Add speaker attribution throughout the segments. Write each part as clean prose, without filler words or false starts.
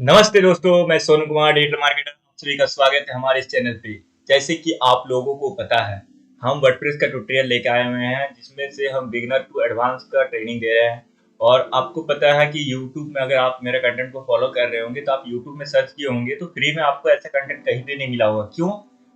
Speaker 1: नमस्ते दोस्तों, मैं सोनू कुमार डिजिटल मार्केटर। आप सभी का स्वागत है हमारे इस चैनल पे। जैसे कि आप लोगों को पता है, हम वर्डप्रेस का ट्यूटोरियल लेके आए हुए हैं जिसमें से हम बिगिनर टू एडवांस का ट्रेनिंग दे रहे हैं। और आपको पता है कि यूट्यूब में अगर आप मेरे कंटेंट को फॉलो कर रहे होंगे तो आप यूट्यूब में सर्च किए होंगे तो फ्री में आपको ऐसा कंटेंट कहीं भी नहीं मिला होगा। क्यों?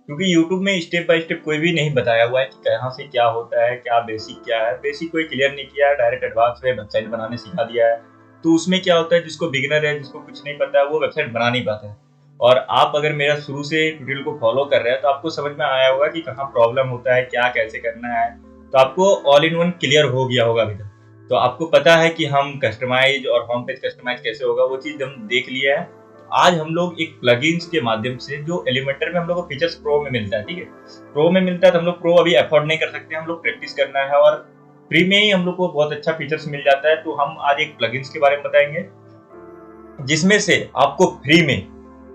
Speaker 1: क्योंकि यूट्यूब में स्टेप बाय स्टेप कोई भी नहीं बताया हुआ है कि कहाँ से क्या होता है, क्या बेसिक क्या है। बेसिक कोई क्लियर नहीं किया है, डायरेक्ट एडवांस में वेबसाइट बनाने सिखा दिया है। तो उसमें क्या होता है, जिसको बिगिनर है, जिसको कुछ नहीं पता है, वो वेबसाइट बना नहीं पाता है। और आप अगर मेरा शुरू से ट्यूटोरियल को फॉलो कर रहे हैं तो आपको समझ में आया होगा कि कहाँ प्रॉब्लम होता है, क्या कैसे करना है। तो आपको ऑल इन वन क्लियर हो गया होगा अभी तक। तो आपको पता है कि हम कस्टमाइज और होम पेज कस्टमाइज कैसे होगा, वो चीज़ हम देख लिया है। तो आज हम लोग एक प्लगइन्स के माध्यम से, जो एलिमेंटर में हम लोग को फीचर्स प्रो में मिलता है, ठीक है, प्रो में मिलता है, तो हम लोग प्रो अभी अफोर्ड नहीं कर सकते, हम लोग प्रैक्टिस करना है और फ्री में ही हम लोग को बहुत अच्छा फीचर्स मिल जाता है। तो हम आज एक प्लगइन्स के बारे में बताएंगे जिसमें से आपको फ्री में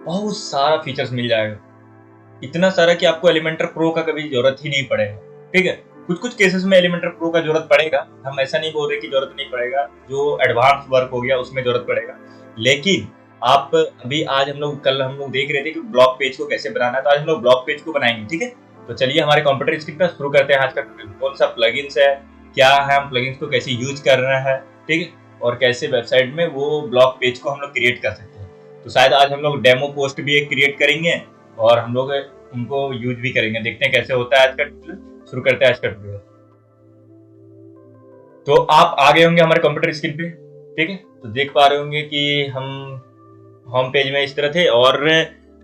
Speaker 1: बहुत सारा फीचर्स मिल जाएगा। इतना सारा कि आपको एलिमेंटर प्रो का कभी जरूरत ही नहीं पड़ेगा। ठीक है, कुछ कुछ केसेस में एलिमेंटर प्रो का जरूरत पड़ेगा, हम ऐसा नहीं बोल रहे कि जरूरत नहीं पड़ेगा। जो एडवांस वर्क हो गया उसमें जरूरत पड़ेगा। लेकिन आप अभी आज हम लोग, कल हम लोग देख रहे थे कि ब्लॉग पेज को कैसे बनाना है, तो आज हम लोग ब्लॉग पेज को बनाएंगे। ठीक है, तो चलिए हमारे कंप्यूटर स्क्रीन पर शुरू करते हैं आज का ट्यूटोरियल। कौन सा प्लगइन्स है, क्या है, हम प्लगइन्स को कैसे यूज कर रहे हैं, ठीक है, और कैसे वेबसाइट में वो ब्लॉग पेज को हम लोग क्रिएट कर सकते हैं। तो शायद आज हम लोग डेमो पोस्ट भी एक क्रिएट करेंगे और हम लोग उनको यूज भी करेंगे। देखते हैं कैसे होता है आज का ट्यूटोरियल। शुरू करते हैं आज का ट्यूटोरियल। तो आप आ गए होंगे हमारे कंप्यूटर स्क्रीन पे। ठीक है, तो देख पा रहे होंगे कि हम होम पेज में इस तरह थे और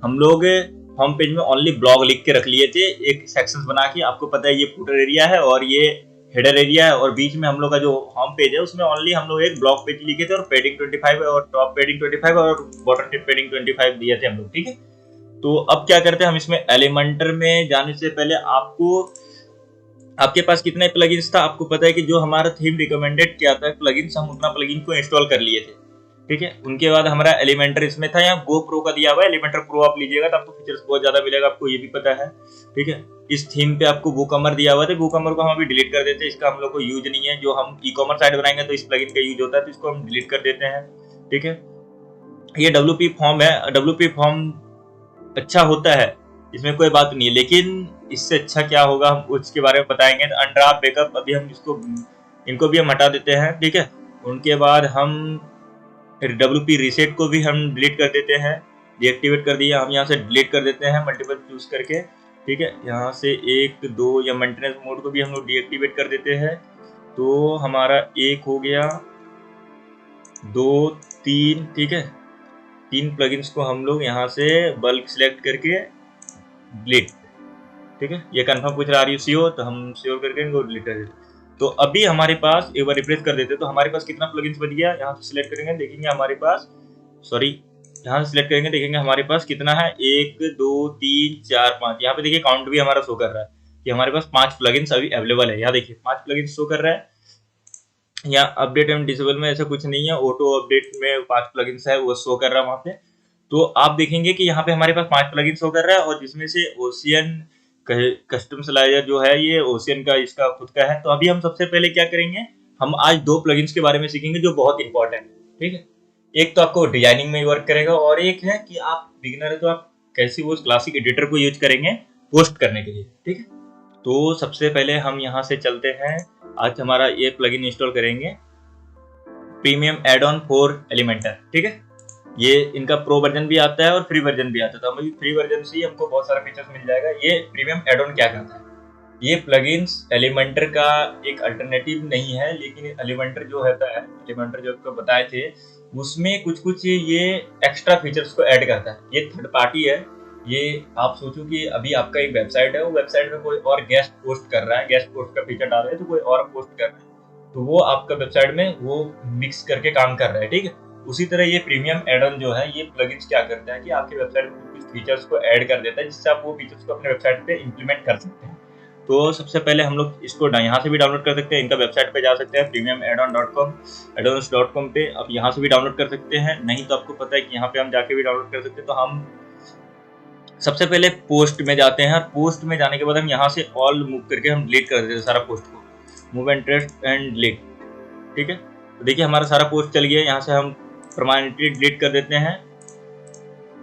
Speaker 1: हम लोग होम पेज में ओनली ब्लॉग लिख के रख लिए थे, एक सेक्शंस बना के। आपको पता है ये फुटर एरिया है और ये हेडर एरिया है, और बीच में हम लोग का जो होम पेज है उसमें ओनली हम लोग एक ब्लॉग पेज लिखे थे और पेडिंग 25 और टॉप पेडिंग 25 और बॉटम पेडिंग 25 दिए थे हम लोग। ठीक है, तो अब क्या करते हैं, हम इसमें एलिमेंटर में जाने से पहले आपको, आपके पास कितना प्लगइन्स था आपको पता है कि जो हमारा थीम रिकमेंडेड किया था प्लगइन्स, हम उतना प्लगइन को इंस्टॉल कर लिए थे। ठीक है, उनके बाद हमारा एलिमेंटर इसमें था, यहाँ गो प्रो का दिया हुआ है। एलिमेंटर प्रो आप लीजिएगा तो आपको फीचर्स बहुत ज्यादा मिलेगा, आपको ये भी पता है। ठीक है, इस थीम पे आपको वूकमर दिया हुआ था, वूकमर को हम अभी डिलीट कर देते हैं, इसका हम लोग को यूज नहीं है। जो हम ई कॉमर्स साइट बनाएंगे तो इस प्लगइन का यूज होता है, तो इसको हम डिलीट कर देते हैं। ठीक है, ये WP फॉर्म है, WP फॉर्म अच्छा होता है, इसमें कोई बात नहीं है, लेकिन इससे अच्छा क्या होगा हम उसके बारे में बताएंगे। तो अनड्राफ्ट बैकअप अभी हम इसको, इनको भी हम हटा देते हैं। ठीक है, उनके बाद हम WP रीसेट को भी हम डिलीट कर देते हैं, डीएक्टिवेट कर दिया। हम यहाँ से डिलीट कर देते हैं मल्टीपल चूज करके। ठीक है, यहाँ से 1 2 या मेंटेनेंस मोड को भी हम लोग डीएक्टिवेट कर देते हैं। तो हमारा 1 हो गया, 2 3। ठीक है, 3 प्लगइन्स को हम लोग यहाँ से बल्क सिलेक्ट करके डिलीट। ठीक है, ये कंफर्म पूछ रहा है आर यू श्योर, तो हम श्योर करके इनको डिलीट कर देते। तो अभी हमारे पास एक बार रिफ्रेश कर देते तो हमारे पास कितना प्लगइन्स बच गया। यहाँ से सिलेक्ट करेंगे, देखेंगे हमारे पास, सॉरी, यहाँ से सिलेक्ट करेंगे, देखेंगे हमारे पास कितना है, 1 2 3 4 5। यहाँ पे देखिए काउंट भी हमारा शो कर रहा है कि हमारे पास 5 प्लगइन्स अभी अवेलेबल है। यहाँ देखिए 5 प्लगइन्स शो कर रहा है। यहाँ अपडेट एंड डिसेबल में ऐसा कुछ नहीं है, ऑटो अपडेट में 5 प्लगइन्स है वो शो कर रहा है वहाँ पे। तो आप देखेंगे कि यहाँ पे हमारे पास 5 प्लगइन्स शो कर रहा है, और जिसमें से ओशियन कस्टम स्लाइडर जो है ये ओशियन का, इसका खुद का है। तो अभी हम सबसे पहले क्या करेंगे, हम आज 2 प्लगइन्स के बारे में सीखेंगे जो बहुत इंपॉर्टेंट है। ठीक है, एक तो आपको डिजाइनिंग में वर्क करेगा, और एक है कि आप बिगिनर है तो आप कैसे वो क्लासिक एडिटर को यूज करेंगे पोस्ट करने के लिए। ठीक है, तो सबसे पहले हम यहाँ से चलते हैं। आज हमारा ये प्लगइन इंस्टॉल करेंगे, premium add on for Elementor. ठीक है, ये इनका प्रो वर्जन भी आता है और फ्री वर्जन भी आता है, तो हमें फ्री वर्जन से ही हमको बहुत सारा फीचर्स मिल जाएगा। ये प्रीमियम एड ऑन क्या करता है, ये प्लगइन्स एलिमेंटर का एक अल्टरनेटिव नहीं है, लेकिन एलिमेंटर जो होता है, एलिमेंटर जो आपको बताए थे, उसमें कुछ कुछ ये एक्स्ट्रा फीचर्स को ऐड करता है। ये थर्ड पार्टी है। ये आप सोचो कि अभी आपका एक वेबसाइट है, वो वेबसाइट में कोई और गेस्ट पोस्ट कर रहा है, गेस्ट पोस्ट का फीचर डाल रहे हैं तो कोई और पोस्ट कर रहा है, तो वो आपका वेबसाइट में वो मिक्स करके काम कर रहा है। ठीक है, उसी तरह ये प्रीमियम एड ऑन जो है, ये प्लगइन्स क्या करता है कि आपके वेबसाइट में कुछ फीचर्स को ऐड कर देता है, जिससे आप वो फीचर्स को अपने वेबसाइट पे इंप्लीमेंट कर सकते हैं। तो सबसे पहले हम लोग इसको यहाँ से भी डाउनलोड कर सकते हैं, इनका वेबसाइट पे जा सकते हैं premiumaddon.com, addons.com पे आप यहाँ से भी डाउनलोड कर सकते हैं। नहीं तो आपको पता है कि यहाँ पे हम जाके भी डाउनलोड कर सकते हैं। तो हम सबसे पहले पोस्ट में जाते हैं, पोस्ट में जाने के बाद हम यहाँ से ऑल मूव करके हम डिलीट कर देते हैं सारा पोस्ट को, मूव इंटरेस्ट एंड डिलीट। ठीक है, तो देखिए हमारा सारा पोस्ट चल गया। यहाँ से हम परमानेंटली डिलीट कर देते हैं।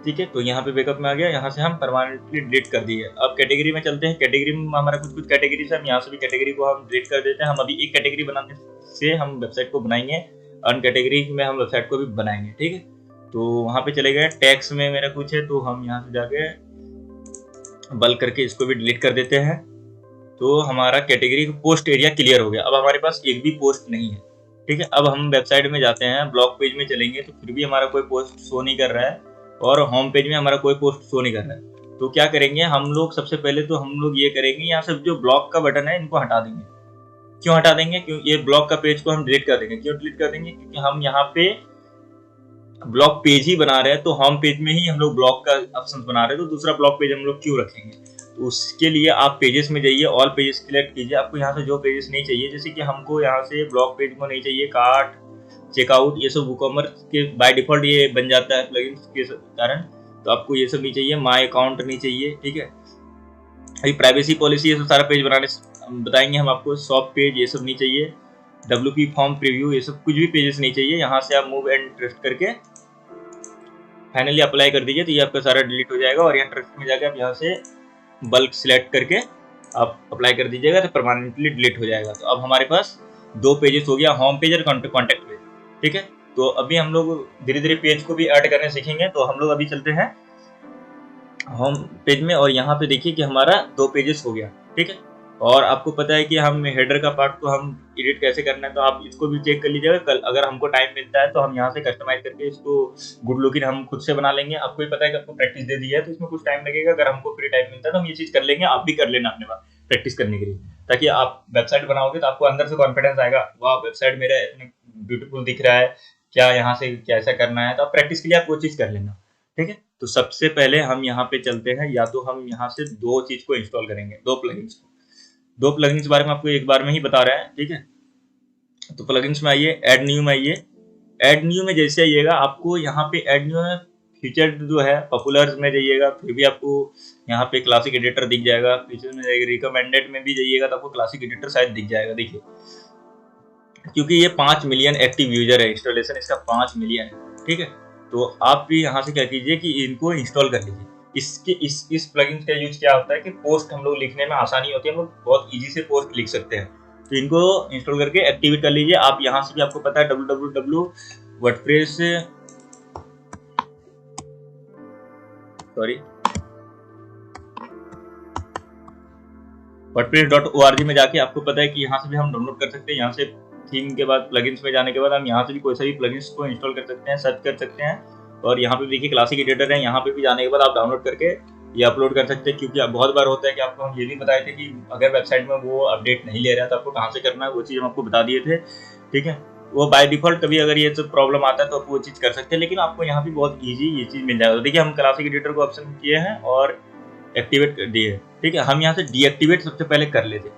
Speaker 1: ठीक है। तो यहाँ पे बैकअप में आ गया, यहाँ से हम परमानेंटली डिलीट कर दिए। अब कैटेगरी में चलते हैं। कैटेगरी में हमारा कुछ कैटेगरी से हम यहाँ से भी कैटेगरी को हम डिलीट कर देते हैं। हम अभी एक कैटेगरी बनाने से हम वेबसाइट को बनाएंगे, अन कैटेगरी में हम वेबसाइट को भी बनाएंगे, ठीक है। तो वहाँ पे चले गए, टैक्स में मेरा कुछ है तो हम यहाँ से जाके बल्क करके इसको भी डिलीट कर देते हैं। तो हमारा कैटेगरी पोस्ट एरिया क्लियर हो गया। अब हमारे पास एक भी पोस्ट नहीं है, ठीक है। अब हम वेबसाइट में जाते हैं, ब्लॉग पेज में चलेंगे तो फिर भी हमारा कोई पोस्ट शो नहीं कर रहा है और होम पेज में हमारा कोई पोस्ट शो नहीं कर रहा है। तो क्या करेंगे हम लोग, सबसे पहले तो हम लोग ये करेंगे, यहाँ से जो ब्लॉग का बटन है इनको हटा देंगे। क्यों हटा देंगे? क्यों ये ब्लॉग का पेज को हम डिलीट कर देंगे। क्यों डिलीट कर देंगे? क्योंकि हम यहाँ पे ब्लॉग पेज ही बना रहे हैं, तो होम पेज में ही हम लोग ब्लॉग का ऑप्शन बना रहे हैं, तो दूसरा ब्लॉग पेज हम लोग क्यों रखेंगे। तो उसके लिए आप पेजेस में जाइए, ऑल पेजेस सिलेक्ट कीजिए। आपको यहाँ से जो पेजेस नहीं चाहिए, जैसे कि हमको यहाँ से ब्लॉग पेज को नहीं चाहिए, कार्ट, चेकआउट, ये सब वूकॉमर्स के बाय डिफॉल्ट ये बन जाता है प्लगइन्स के कारण, तो आपको ये सब नहीं चाहिए। माय अकाउंट नहीं चाहिए, ठीक है। अभी प्राइवेसी पॉलिसी ये सब सारा पेज बनाने बताएंगे हम आपको। शॉप पेज ये सब नहीं चाहिए, WP फॉर्म प्रीव्यू ये सब कुछ भी पेजेस नहीं चाहिए। यहाँ से आप मूव एंड ट्रस्ट करके फाइनली अप्लाई कर दीजिए, तो ये आपका सारा डिलीट हो जाएगा। और यहाँ ट्रस्ट में जाकर आप यहाँ से बल्क सिलेक्ट करके आप अप्लाई कर दीजिएगा, तो परमानेंटली डिलीट हो जाएगा। तो अब हमारे पास 2 पेजेस हो गया, होम पेज और कॉन्टैक्ट पेज, ठीक है। तो अभी हम लोग धीरे धीरे पेज को भी ऐड करने सीखेंगे। तो हम लोग अभी चलते हैं होम पेज में और यहाँ पे देखिए कि हमारा 2 पेजेस हो गया, ठीक है। और आपको पता है कि हम हेडर का पार्ट को हम एडिट कैसे करना है, तो आप इसको भी चेक कर लीजिएगा। कल अगर हमको टाइम मिलता है तो हम यहाँ से कस्टमाइज करके इसको गुड लुकिंग हम खुद से बना लेंगे। आपको ही पता है कि आपको प्रैक्टिस दे दी है तो इसमें कुछ टाइम लगेगा। अगर हमको फ्री टाइम मिलता है तो हम ये चीज़ कर लेंगे, आप भी कर लेना अपने पास प्रैक्टिस करने के लिए, ताकि आप वेबसाइट बनाओगे तो आपको अंदर से कॉन्फिडेंस आएगा, वाह वेबसाइट मेरा इतने ब्यूटीफुल दिख रहा है, क्या यहाँ से कैसा करना है। तो आप प्रैक्टिस के लिए आप वो चीज़ कर लेना, ठीक है। तो सबसे पहले हम यहाँ पे चलते हैं, या तो हम यहाँ से 2 चीज़ को इंस्टॉल करेंगे, 2 प्लगइन्स को। 2 प्लगइन्स के बारे में आपको एक बार में ही बता रहे हैं, ठीक है। तो प्लगइन्स में आइए, ऐड न्यू में आइए। ऐड न्यू में जैसे आइएगा आपको यहाँ पे ऐड न्यू में फीचर जो है पॉपुलर में जाइएगा, फिर भी आपको यहाँ पे क्लासिक एडिटर दिख जाएगा। फीचर में जाइएगा, रिकमेंडेड में भी जाइएगा तो आपको क्लासिक एडिटर शायद दिख जाएगा, देखिए। क्योंकि ये 5 मिलियन एक्टिव यूजर है, इंस्टॉलेशन इसका 5 मिलियन है, ठीक है। तो आप भी यहाँ से क्या कीजिए कि इनको इंस्टॉल कर लीजिए। इसके इस प्लगइन का यूज क्या होता है कि पोस्ट हम लोग लिखने में आसानी होती है, हम लोग बहुत इजी से पोस्ट लिख सकते हैं। तो इनको इंस्टॉल करके एक्टिवेट कर लीजिए। आप यहाँ से भी आपको पता है wordpress.org में जाके आपको पता है कि यहाँ से भी हम डाउनलोड कर सकते हैं। यहाँ से थीम के बाद प्लगइन्स में जाने के बाद हम यहाँ से भी कोई सा भी प्लगइन्स को इंस्टॉल कर सकते हैं, सर्च कर सकते हैं। और यहाँ पे देखिए क्लासिक एडिटर है, यहाँ पे भी जाने के बाद आप डाउनलोड करके ये अपलोड कर सकते हैं। क्योंकि अब बहुत बार होता है कि आपको हम ये भी बताए थे कि अगर वेबसाइट में वो अपडेट नहीं ले रहा है तो आपको कहाँ से करना है, वो चीज़ हम आपको बता दिए थे, ठीक है। वो बाय डिफॉल्ट कभी अगर ये सब प्रॉब्लम आता है तो आप वो चीज़ कर सकते हैं, लेकिन आपको यहाँ भी बहुत ईजी ये चीज़ मिल जाएगा। तो देखिए हम क्लासिक एडिटर को ऑप्शन किए हैं और एक्टिवेट कर दिए, ठीक है। हम यहाँ से डीएक्टिवेट सबसे पहले कर लेते,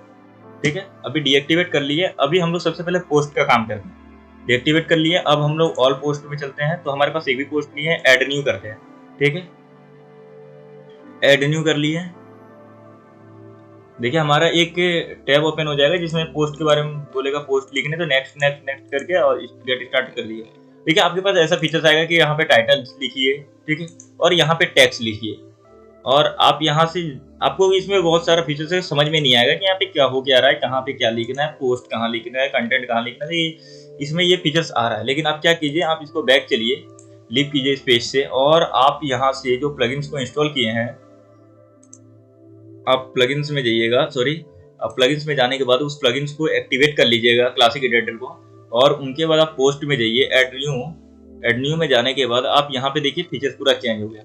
Speaker 1: ठीक है। अभी डीएक्टिवेट कर लिए। अभी हम लोग सबसे पहले पोस्ट का काम करते हैं। डीएक्टिवेट कर लिए, अब हम लोग ऑल पोस्ट में चलते हैं। तो हमारे पास एक भी पोस्ट नहीं है, ऐड न्यू करते हैं, ठीक है। ऐड न्यू कर लिए, देखिए हमारा एक टैब ओपन हो जाएगा जिसमें पोस्ट के बारे में बोलेगा, पोस्ट लिखने। तो नेक्स्ट नेक्स्ट नेक्स्ट करके और गेट स्टार्ट कर दिए। देखिए आपके पास ऐसा फीचर्स आएगा कि यहाँ पे टाइटल लिखिए, ठीक है, और यहाँ पे टेक्स्ट लिखिए। और आप यहाँ से, आपको इसमें बहुत सारा फीचर्स है, समझ में नहीं आएगा कि यहाँ पे क्या हो क्या रहा है, कहाँ पे क्या लिखना है, पोस्ट कहाँ लिखना है, कंटेंट कहाँ लिखना है। इसमें ये फीचर्स आ रहा है, लेकिन आप क्या कीजिए, आप इसको बैक चलिए, लीव कीजिए इस पेज से, और आप यहाँ से जो प्लगइन्स को इंस्टॉल किए हैं, आप प्लगइन्स में जाइएगा, आप प्लगइन्स में जाने के बाद उस प्लगइन्स को एक्टिवेट कर लीजिएगा, क्लासिक एडिटर को। और उनके बाद आप पोस्ट में जाइए, ऐड न्यू में जाने के बाद आप यहाँ पे देखिए फीचर्स पूरा चेंज हो गया।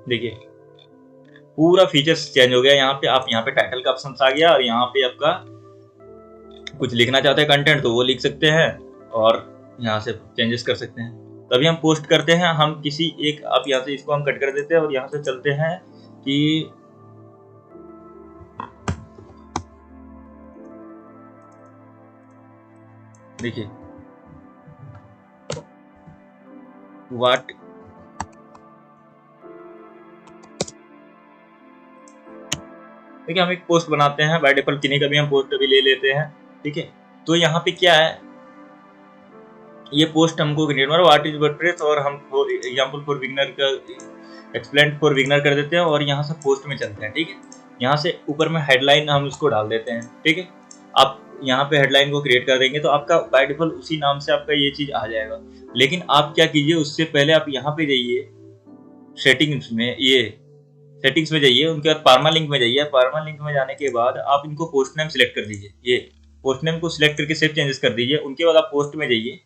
Speaker 1: देखिए पूरा फीचर्स चेंज हो गया। यहाँ पे आप यहाँ पे टाइटल का ऑप्शन आ गया, और यहाँ पे आपका कुछ लिखना चाहते हैं कंटेंट तो वो लिख सकते हैं, और यहाँ से चेंजेस कर सकते हैं। तभी हम पोस्ट करते हैं, हम किसी एक, आप यहाँ से इसको हम कट कर देते हैं और यहाँ से चलते हैं कि देखिए व्हाट देखिए हम एक पोस्ट बनाते हैं, बाय डिफॉल्ट किन्हीं का भी हम पोस्ट अभी ले लेते हैं, ठीक है। तो यहाँ पे क्या है, ये पोस्ट हमको क्रिएट, व्हाट इज वर्डप्रेस, और हम एग्जांपल फॉर बिगिनर का एक्सप्लेन फॉर बिगिनर कर देते हैं और यहाँ से पोस्ट में चलते हैं। ठीक है, यहाँ से ऊपर में हेडलाइन हम इसको डाल देते हैं। ठीक है, आप यहाँ पे हेडलाइन को क्रिएट कर देंगे तो आपका बाय डिफॉल्ट उसी नाम से आपका ये चीज आ जाएगा। लेकिन आप क्या कीजिए, उससे पहले आप यहाँ पे जाइए सेटिंग्स में, ये सेटिंग्स में जाइए, उनके बाद पार्मा लिंक में जाइए। पार्मा लिंक में जाने के बाद आप इनको पोस्ट नेम सिलेक्ट कर दीजिए, ये पोस्ट नेम को सिलेक्ट करके सेव चेंजेस कर दीजिए। उनके बाद आप पोस्ट में जाइए,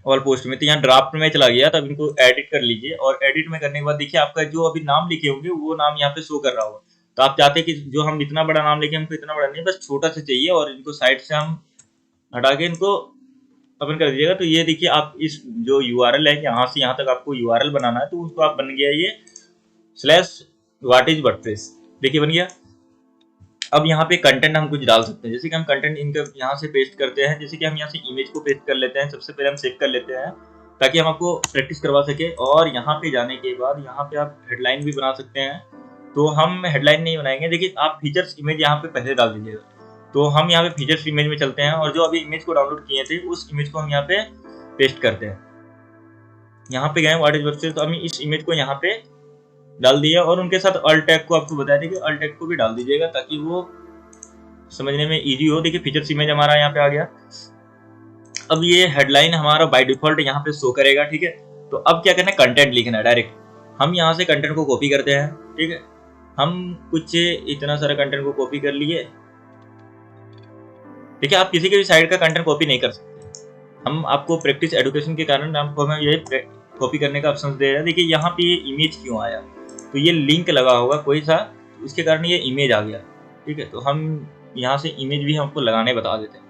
Speaker 1: ऑल पोस्ट में, तो यहाँ ड्राफ्ट में चला गया, तब इनको एडिट कर लीजिए। और एडिट में करने के बाद देखिए आपका जो अभी नाम लिखे होंगे वो नाम यहाँ पे शो कर रहा होगा। तो आप चाहते हैं कि जो हम इतना बड़ा नाम लिखे, हमको इतना बड़ा नहीं, बस छोटा सा चाहिए, और इनको साइड से हम हटा के इनको ओपन कर दीजिएगा। तो ये देखिए आप इस जो URL है, यहाँ से यहाँ तक आपको URL बनाना है, तो उसको आप बन गया ये /whatiswordpress, देखिए बन गया। अब यहाँ पे कंटेंट हम कुछ डाल सकते हैं, जैसे कि हम कंटेंट इनका यहाँ से पेस्ट करते हैं। जैसे कि हम यहाँ से इमेज को पेस्ट कर लेते हैं, सबसे पहले हम सेव कर लेते हैं ताकि हम आपको प्रैक्टिस करवा सके। और यहाँ पे जाने के बाद यहाँ पे आप हेडलाइन भी बना सकते हैं। तो हम हेडलाइन नहीं बनाएंगे, देखिए आप फीचर्स इमेज यहाँ पे पहले डाल दीजिएगा। तो हम यहाँ पे फीचर्स इमेज में चलते हैं, और जो अभी इमेज को डाउनलोड किए थे उस इमेज को हम यहाँ पे पेस्ट करते हैं। यहाँ पे गए व्हाटिसवर्डप्रेस, तो हम इस इमेज को यहाँ पे डाल दिया, और उनके साथ अल्ट टैग को आपको बताया था कि अल्ट टैग को भी डाल दीजिएगा ताकि वो समझने में इजी हो। देखिए फीचर्स इमेज हमारा यहाँ पे आ गया। अब ये हेडलाइन हमारा बाय डिफॉल्ट यहाँ पे शो करेगा। ठीक है, तो अब क्या करना है, कंटेंट लिखना है डायरेक्ट। हम यहाँ से कंटेंट को कॉपी करते हैं। ठीक है, हम कुछ इतना सारा कंटेंट को कॉपी कर लिए। देखिए आप किसी के भी साइड का कंटेंट कॉपी नहीं कर सकते, हम आपको प्रैक्टिस एजुकेशन के कारण आपको हमें ये कॉपी करने का ऑप्शन दे रहा है। देखिए यहाँ पे ये इमेज क्यों आया, तो ये लिंक लगा होगा कोई सा, उसके कारण ये इमेज आ गया। ठीक है, तो हम यहाँ से इमेज भी हमको लगाने बता देते हैं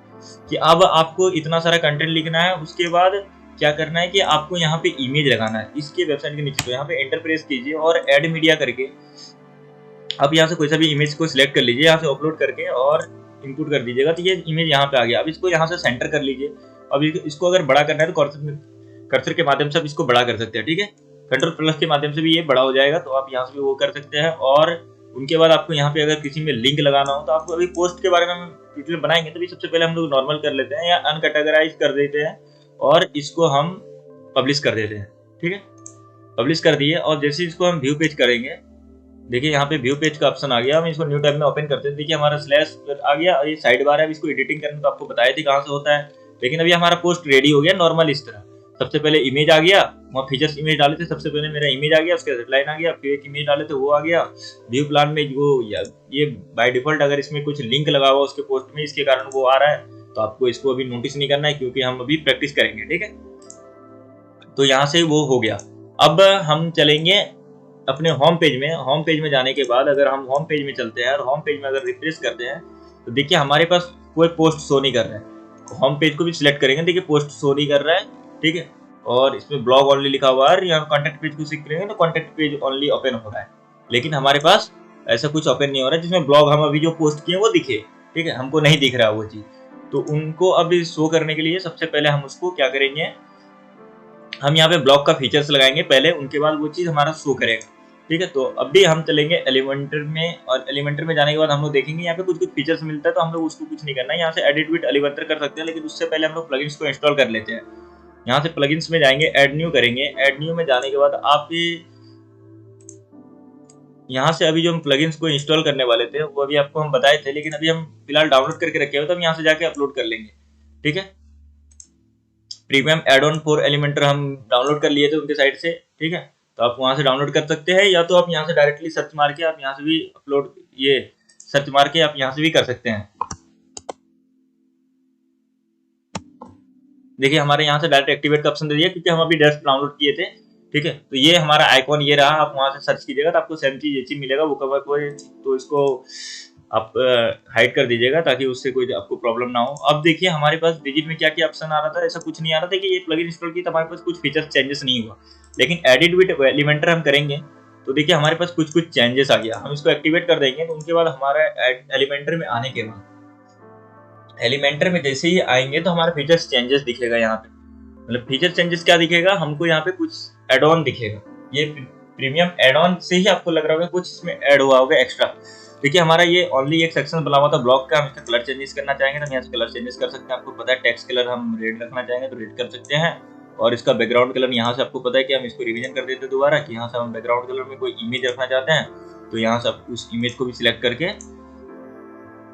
Speaker 1: कि अब आपको इतना सारा कंटेंट लिखना है। उसके बाद क्या करना है कि आपको यहाँ पे इमेज लगाना है इसके वेबसाइट के नीचे। तो यहाँ पे एंटर प्रेस कीजिए और ऐड मीडिया करके आप यहाँ से कोई सा भी इमेज को सिलेक्ट कर लीजिए, यहाँ से अपलोड करके और इनपुट कर दीजिएगा। तो ये इमेज यहाँ पे आ गया। अब इसको यहाँ से सेंटर कर लीजिए। अब इसको अगर बड़ा करना है तो कर्सर के माध्यम से आप इसको बड़ा कर सकते हैं। ठीक है, Ctrl+ के माध्यम से भी ये बड़ा हो जाएगा, तो आप यहाँ से भी वो कर सकते हैं। और उनके बाद आपको यहाँ पे अगर किसी में लिंक लगाना हो, तो आपको अभी पोस्ट के बारे में हम ट्यूटोरियल बनाएंगे, तो सबसे पहले हम लोग नॉर्मल कर लेते हैं या अनकैटेगराइज कर देते हैं, और इसको हम पब्लिश कर देते हैं। ठीक है, पब्लिश कर दिए, और जैसे इसको हम व्यू पेज करेंगे, देखिए यहाँ पे व्यू पेज का ऑप्शन आ गया। हम इसको न्यू टैब में ओपन करते हैं। देखिए हमारा स्लैश आ गया, और ये साइड बार है। अब इसको एडिटिंग करने तो आपको बताया थी कहाँ से होता है, लेकिन अभी हमारा पोस्ट रेडी हो गया नॉर्मल इस तरह। सबसे पहले इमेज आ गया, वहाँ फीचर्स इमेज डाले थे, सबसे पहले मेरा इमेज आ गया, उसके हेडलाइन आ गया, फिर एक इमेज डाले थे वो आ गया। व्यू प्लान में जो ये बाय डिफॉल्ट अगर इसमें कुछ लिंक लगा हुआ उसके पोस्ट में, इसके कारण वो आ रहा है, तो आपको इसको अभी नोटिस नहीं करना है क्योंकि हम अभी प्रैक्टिस करेंगे। ठीक है, तो यहाँ से वो हो गया। अब हम चलेंगे अपने होम पेज में। होम पेज में जाने के बाद अगर हम होम पेज में चलते हैं और होम पेज में अगर रिफ्रेश करते हैं, तो देखिए हमारे पास कोई पोस्ट शो नहीं कर रहा है। होम पेज को भी सिलेक्ट करेंगे, देखिए पोस्ट शो नहीं कर रहा है। ठीक है, और इसमें ब्लॉग ओनली लिखा हुआ है। यहाँ कॉन्टेक्ट पेज को सिलेक्ट करेंगे तो कॉन्टेक्ट पेज ओनली ओपन हो रहा है, लेकिन हमारे पास ऐसा कुछ ओपन नहीं हो रहा है जिसमें ब्लॉग हम अभी जो पोस्ट किए वो दिखे। ठीक है, हमको नहीं दिख रहा है वो चीज। तो उनको अभी शो करने के लिए सबसे पहले हम उसको क्या करेंगे, हम यहाँ पे ब्लॉग का फीचर्स लगाएंगे पहले, उनके बाद वो चीज हमारा शो करेगा। ठीक है, तो अब भी हम चलेंगे एलिमेंटर में, और एलिमेंटर में जाने के बाद हम लोग देखेंगे यहाँ पे कुछ कुछ फीचर्स मिलता है, तो हम लोग उसको कुछ नहीं करना है। यहाँ से एडिट विद एलिमेंटर कर सकते हैं, लेकिन उससे पहले हम लोग प्लगइन्स को इंस्टॉल कर लेते हैं। यहाँ से प्लगइन्स में जाएंगे, ऐड न्यू करेंगे। ऐड न्यू में जाने के बाद आप यहाँ से अभी जो हम प्लगइन्स को इंस्टॉल करने वाले थे वो अभी आपको हम बताए थे, लेकिन अभी हम फिलहाल डाउनलोड करके रखे हुए, तो हम यहाँ से जाके अपलोड कर लेंगे। ठीक है, premium add on for Elementor हम डाउनलोड कर लिए थे उनके साइट से। ठीक है, तो आप वहां से डाउनलोड कर सकते हैं, या तो आप यहाँ से डायरेक्टली सर्च मार के आप यहाँ से भी अपलोड, ये सर्च मार के आप यहाँ से भी कर सकते हैं। देखिए हमारे यहाँ से डायरेक्ट एक्टिवेट का ऑप्शन दे दिया क्योंकि हम अभी जस्ट डाउनलोड किए थे। ठीक है, तो ये हमारा आइकॉन ये रहा। आप वहां से सर्च कीजिएगा तो आपको सेम चीज ये चीज मिलेगा, वो कवर कोई, तो इसको आप हाइड कर दीजिएगा ताकि उससे कोई आपको प्रॉब्लम ना हो। अब देखिए हमारे पास डिजिट में क्या क्या ऑप्शन आ रहा था, ऐसा कुछ नहीं आ रहा था कि ये प्लगइन इंस्टॉल की तो हमारे पास कुछ फीचर चेंजेस नहीं हुआ, लेकिन एडिट विद एलिमेंटर हम करेंगे तो देखिए हमारे पास कुछ कुछ चेंजेस आ गया। हम इसको एक्टिवेट कर देंगे, तो उनके बाद हमारा एलिमेंटर में आने के बाद, एलिमेंटर में जैसे ही आएंगे तो हमारा फीचर्स चेंजेस दिखेगा। यहाँ पे मतलब फीचर चेंजेस क्या दिखेगा, हमको यहाँ पे कुछ एड ऑन दिखेगा। ये प्रीमियम एड ऑन से ही आपको लग रहा होगा कुछ इसमें ऐड हुआ होगा एक्स्ट्रा। देखिए हमारा ये ओनली एक सेक्शन बना हुआ था ब्लॉक का, हम इसका कलर चेंजेस करना चाहेंगे तो हम यहाँ से कलर चेंजेस कर सकते हैं। आपको पता है टेक्स्ट कलर हम रेड रखना चाहेंगे तो रेड कर सकते हैं, और इसका बैकग्राउंड कलर यहाँ से आपको पता है कि हम इसको रिवीजन कर देते हैं दोबारा कि यहाँ से हम बैकग्राउंड कलर में कोई इमेज रखना चाहते हैं, तो यहाँ से आप उस इमेज को भी सिलेक्ट करके,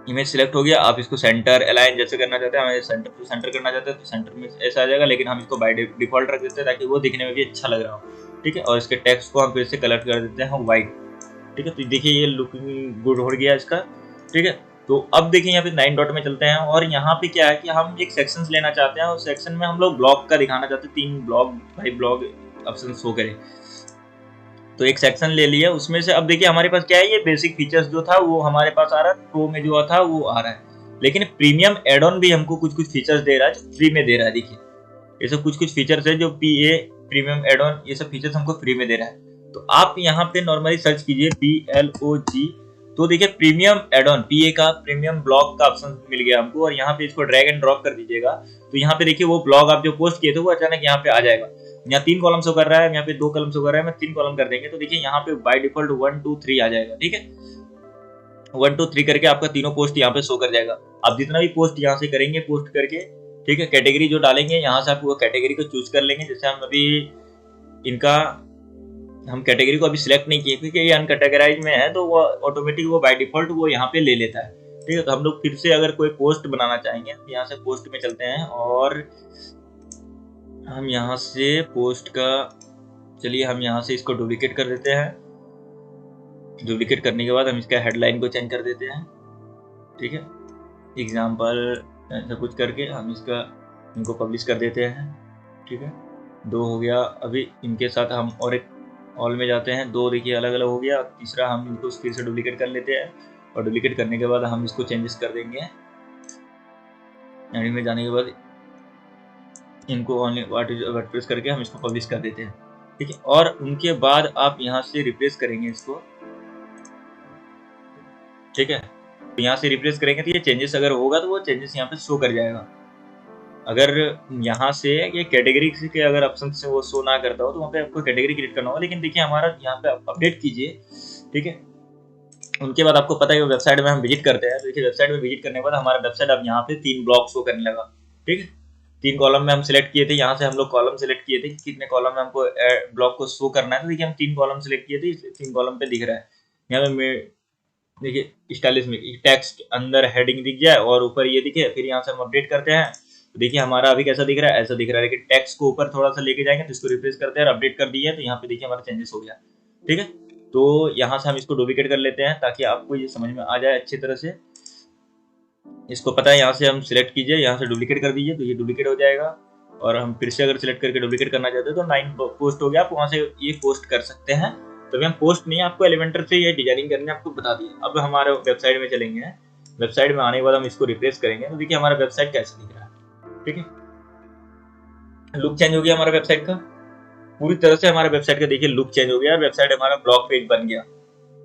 Speaker 1: इमेज सिलेक्ट हो गया, आप इसको सेंटर अलाइन जैसे करना चाहते हैं, हमें सेंटर टू सेंटर करना चाहते हैं तो सेंटर में ऐसा आ जाएगा, लेकिन हम इसको बाय डिफॉल्ट रख देते हैं ताकि वो दिखने में भी अच्छा लग रहा हो। ठीक है, और इसके टेक्स्ट को हम फिर से कलर कर देते हैं व्हाइट। ठीक है, तो देखिए ये लुकिंग गुड हो गया इसका। ठीक है, तो अब देखिए यहाँ पे 9 डॉट में चलते हैं और यहाँ पे क्या है कि हम एक सेक्शंस लेना चाहते हैं, उस सेक्शन में हम लोग ब्लॉग का दिखाना चाहते हैं, 3 ब्लॉग भाई ब्लॉग ऑप्शन शो करे। तो एक सेक्शन ले लिया, उसमें से अब देखिए हमारे पास क्या है, ये बेसिक फीचर्स जो था वो हमारे पास आ रहा है, प्रो में जो था वो आ रहा है, लेकिन प्रीमियम एड ऑन भी हमको कुछ कुछ फीचर्स दे रहा है जो फ्री में दे रहा है। देखिए ये सब कुछ कुछ फीचर्स है जो PA प्रीमियम एड ऑन, ये सब फीचर्स हमको फ्री में दे रहा है। तो आप यहाँ पे नॉर्मली सर्च कीजिए BLOG, तो देखिए प्रीमियम एड ऑन PA का प्रीमियम ब्लॉग का ऑप्शन मिल गया हमको, और यहाँ पे इसको ड्रैग एंड ड्रॉप कर दीजिएगा तो यहाँ पे देखिए वो ब्लॉग आप जो पोस्ट किए थे वो अचानक यहाँ पे आ जाएगा। यहाँ 3 कॉलम शो कर रहा है, यहाँ पे 2 कॉलम शो कर रहा है, मैं 3 कॉलम कर देंगे तो देखिए यहाँ पे बाय डिफॉल्ट 1 2 3 आ जाएगा। ठीक है, 1 2 3 करके आपका तीनों पोस्ट यहाँ पे शो कर जाएगा। आप जितना भी पोस्ट यहाँ से करेंगे पोस्ट करके, ठीक है, कैटेगरी जो डालेंगे यहाँ से आप वो कैटेगरी को चूज कर लेंगे। जैसे हम अभी इनका हम कैटेगरी को अभी सिलेक्ट नहीं किए क्योंकि ये अनकैटेगराइज में है, तो वो ऑटोमेटिक वो बाय डिफॉल्ट वो यहाँ पे ले लेता है। ठीक है, तो हम लोग फिर से अगर कोई पोस्ट बनाना चाहेंगे तो यहाँ से पोस्ट में चलते हैं और हम यहाँ से पोस्ट का, चलिए हम यहाँ से इसको डुप्लीकेट कर देते हैं। डुप्लीकेट करने के बाद हम इसका हेडलाइन को चेंज कर देते हैं। ठीक है, एग्जाम्पल ऐसा कुछ करके हम इनको पब्लिश कर देते हैं। ठीक है, 2 हो गया। अभी इनके साथ हम और एक ऑल में जाते हैं, 2 देखिए अलग अलग हो गया। तीसरा हम इनको फिर से डुप्लीकेट कर लेते हैं और डुप्लीकेट करने के बाद हम इसको चेंजेस कर देंगे। एडिट में जाने के बाद इनको ऑनली वर्डप्रेस करके हम इसको पब्लिश कर देते हैं। ठीक है, और उनके बाद आप यहाँ से रिप्लेस करेंगे इसको। ठीक है, तो यहाँ से रिप्लेस करेंगे तो ये चेंजेस अगर होगा तो वो चेंजेस यहाँ पे शो कर जाएगा। अगर यहाँ से ये कैटेगरी के अगर ऑप्शन से वो शो ना करता हो तो वहाँ पे आपको कैटेगरी क्रिएट करना होगा। लेकिन देखिए हमारा यहाँ पे अपडेट कीजिए। ठीक है, उनके बाद आपको पता है कि वेबसाइट में हम विजिट करते हैं, तो देखिए वेबसाइट में विजिट करने के बाद हमारा वेबसाइट अब यहाँ पे 3 ब्लॉक शो करने लगा। ठीक है, 3 कॉलम में हम सिलेक्ट किए थे, यहाँ से हम लोग कॉलम सिलेक्ट किए थे कि कितने कॉलम में हमको ब्लॉक को शो करना है। तो देखिए हम 3 कॉलम सिलेक्ट किए थे, 3 कॉलम पे दिख रहा है। यहाँ पे देखिए स्टाइलिश में टेक्स्ट अंदर हेडिंग दिख जाए और ऊपर ये दिखे। फिर यहाँ से हम अपडेट करते हैं तो देखिए हमारा अभी कैसा दिख रहा है, ऐसा दिख रहा है। लेकिन टेक्स्ट को ऊपर थोड़ा सा लेके जाएंगे तो इसको रिप्लेस करते हैं और अपडेट कर दिए तो यहाँ पे देखिए हमारा चेंजेस हो गया। ठीक है, तो यहाँ से हम इसको डुप्लीकेट कर लेते हैं ताकि आपको ये समझ में आ जाए अच्छी तरह से। इसको पता है, यहाँ से हम सिलेक्ट कीजिए, यहाँ से डुप्लीकेट कर दीजिए तो ये डुप्लीकेट हो जाएगा। और हम फिर से अगर सिलेक्ट करके डुप्लीकेट करना चाहते हैं तो 9 पोस्ट हो गया, आप वहाँ से ये पोस्ट कर सकते हैं। तो अभी हम पोस्ट नहीं, आपको एलिमेंटर से ये डिजाइनिंग करने आपको बता दिया। अब हमारे वेबसाइट में चलेंगे, वेबसाइट में आने के बाद हम इसको रिप्लेस करेंगे तो देखिए हमारा वेबसाइट कैसे दिख रहा है। ठीक है, लुक चेंज हो गया हमारा वेबसाइट का, पूरी तरह से हमारा वेबसाइट का देखिए लुक चेंज हो गया। वेबसाइट हमारा ब्लॉग पेज बन गया।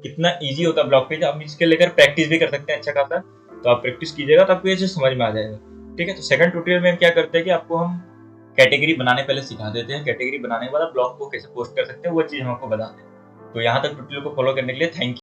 Speaker 1: कितना इजी होता है ब्लॉग पेज, हम इसके लेकर प्रैक्टिस भी कर सकते हैं अच्छा खासा। तो आप प्रैक्टिस कीजिएगा तो आपको ये चीज समझ में आ जाएगा। ठीक है, तो सेकंड ट्यूटोरियल में हम क्या करते हैं कि आपको हम कैटेगरी बनाने पहले सिखा देते हैं। कैटेगरी बनाने के बाद आप ब्लॉग को कैसे पोस्ट कर सकते हैं वो चीज हम आपको बताते हैं। तो यहाँ तक ट्यूटोरियल को फॉलो करने के लिए थैंक यू।